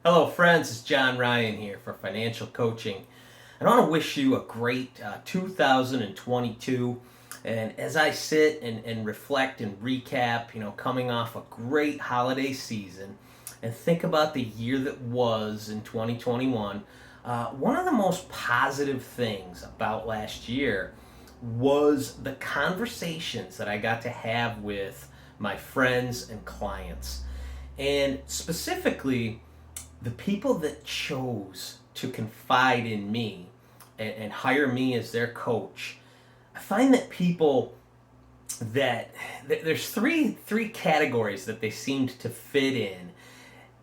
Hello, friends. It's John Ryan here for Financial Coaching. I want to wish you a great 2022. And as I sit and reflect and recap, coming off a great holiday season and think about the year that was in 2021, one of the most positive things about last year was the conversations that I got to have with my friends and clients. And specifically, the people that chose to confide in me and hire me as their coach, I find that people there's three categories that they seemed to fit in,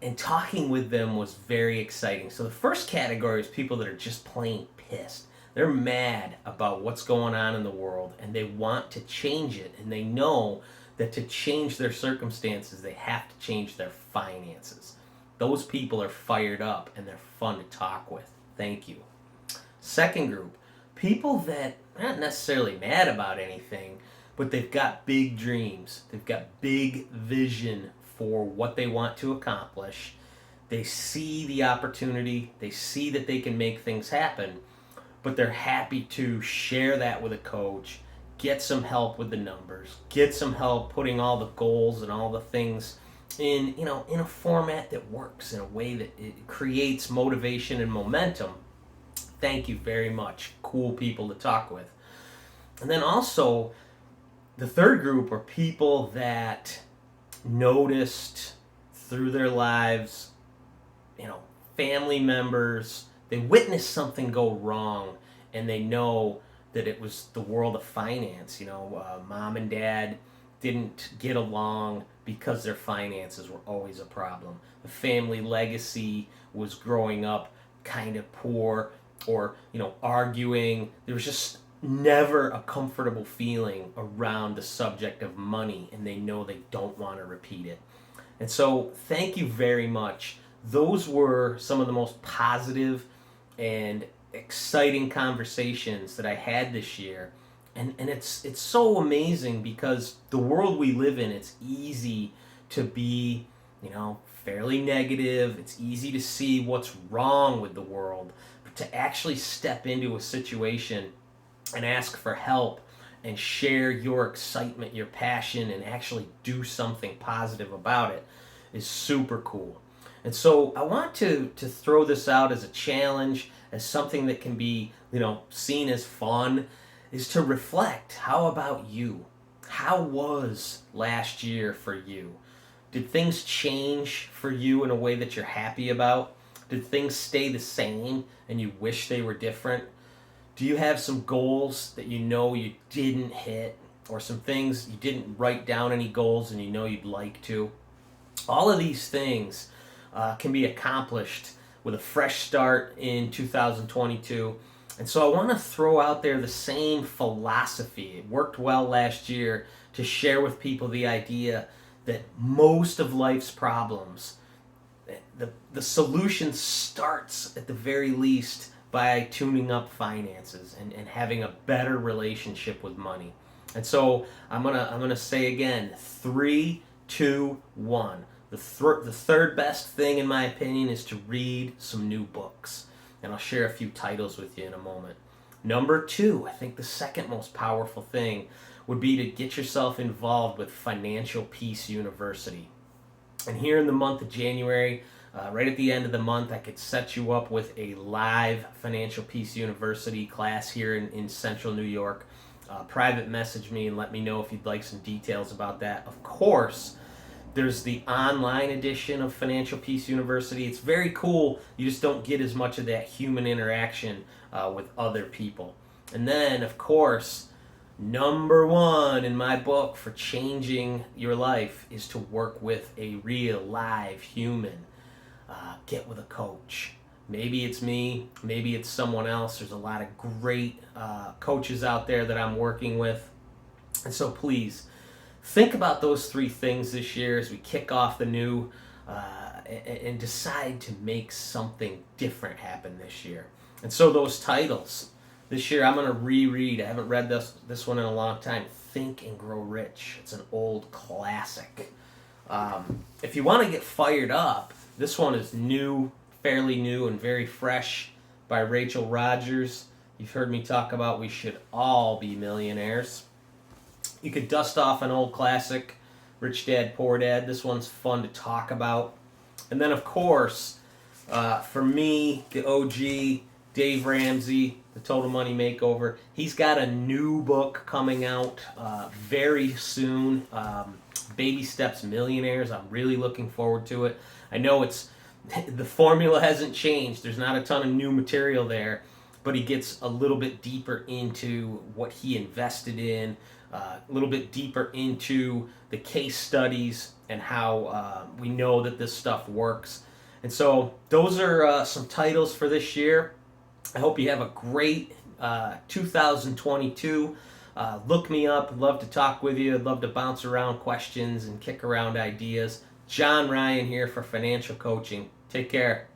and talking with them was very exciting. So the first category is people that are just plain pissed. They're mad about what's going on in the world and they want to change it, and they know that to change their circumstances they have to change their finances. Those people are fired up and they're fun to talk with. Thank you. Second group, people that are not necessarily mad about anything, but they've got big dreams. They've got big vision for what they want to accomplish. They see the opportunity, they see that they can make things happen, but they're happy to share that with a coach, get some help with the numbers, get some help putting all the goals and all the things in a format that works, in a way that it creates motivation and momentum. Thank you very much. Cool people to talk with. And then also, the third group are people that noticed through their lives, family members, they witnessed something go wrong and they know that it was the world of finance. Mom and dad didn't get along because their finances were always a problem. The family legacy was growing up kind of poor, or arguing. There was just never a comfortable feeling around the subject of money, and they know they don't want to repeat it. And so thank you very much. Those were some of the most positive and exciting conversations that I had this year. And it's so amazing, because the world we live in, it's easy to be, fairly negative. It's easy to see what's wrong with the world. But to actually step into a situation and ask for help and share your excitement, your passion, and actually do something positive about it is super cool. And so I want to throw this out as a challenge, as something that can be, seen as fun, is to reflect. How about you? How was last year for you? Did things change for you in a way that you're happy about? Did things stay the same and you wish they were different? Do you have some goals that you didn't hit, or some things you didn't write down any goals and you'd like to? All of these things can be accomplished with a fresh start in 2022. And so I want to throw out there the same philosophy. It worked well last year to share with people the idea that most of life's problems, the solution starts at the very least by tuning up finances and having a better relationship with money. And so I'm gonna say again, 3, 2, 1. The third best thing, in my opinion, is to read some new books. And I'll share a few titles with you in a moment. Number 2, I think the second most powerful thing would be to get yourself involved with Financial Peace University. And here in the month of January, right at the end of the month, I could set you up with a live Financial Peace University class here in central New York. Private message me and let me know if you'd like some details about that. Of course, there's the online edition of Financial Peace University. It's very cool. You just don't get as much of that human interaction with other people. And then, of course, number 1 in my book for changing your life is to work with a real, live human. Get with a coach. Maybe it's me. Maybe it's someone else. There's a lot of great coaches out there that I'm working with. And so please, think about those 3 things this year as we kick off the new and decide to make something different happen this year. And so those titles, this year I'm going to reread. I haven't read this one in a long time. Think and Grow Rich. It's an old classic. If you want to get fired up, This one is new, fairly new, and very fresh by Rachel Rogers. You've heard me talk about We Should All Be Millionaires. You could dust off an old classic, Rich Dad, Poor Dad. This one's fun to talk about. And then, of course, for me, the OG, Dave Ramsey, The Total Money Makeover. He's got a new book coming out very soon, Baby Steps Millionaires. I'm really looking forward to it. I know the formula hasn't changed. There's not a ton of new material there, but he gets a little bit deeper into what he invested in, a little bit deeper into the case studies and how we know that this stuff works. And so those are some titles for this year. I hope you have a great 2022. Look me up. I'd love to talk with you. I'd love to bounce around questions and kick around ideas. John Ryan here for Financial Coaching. Take care.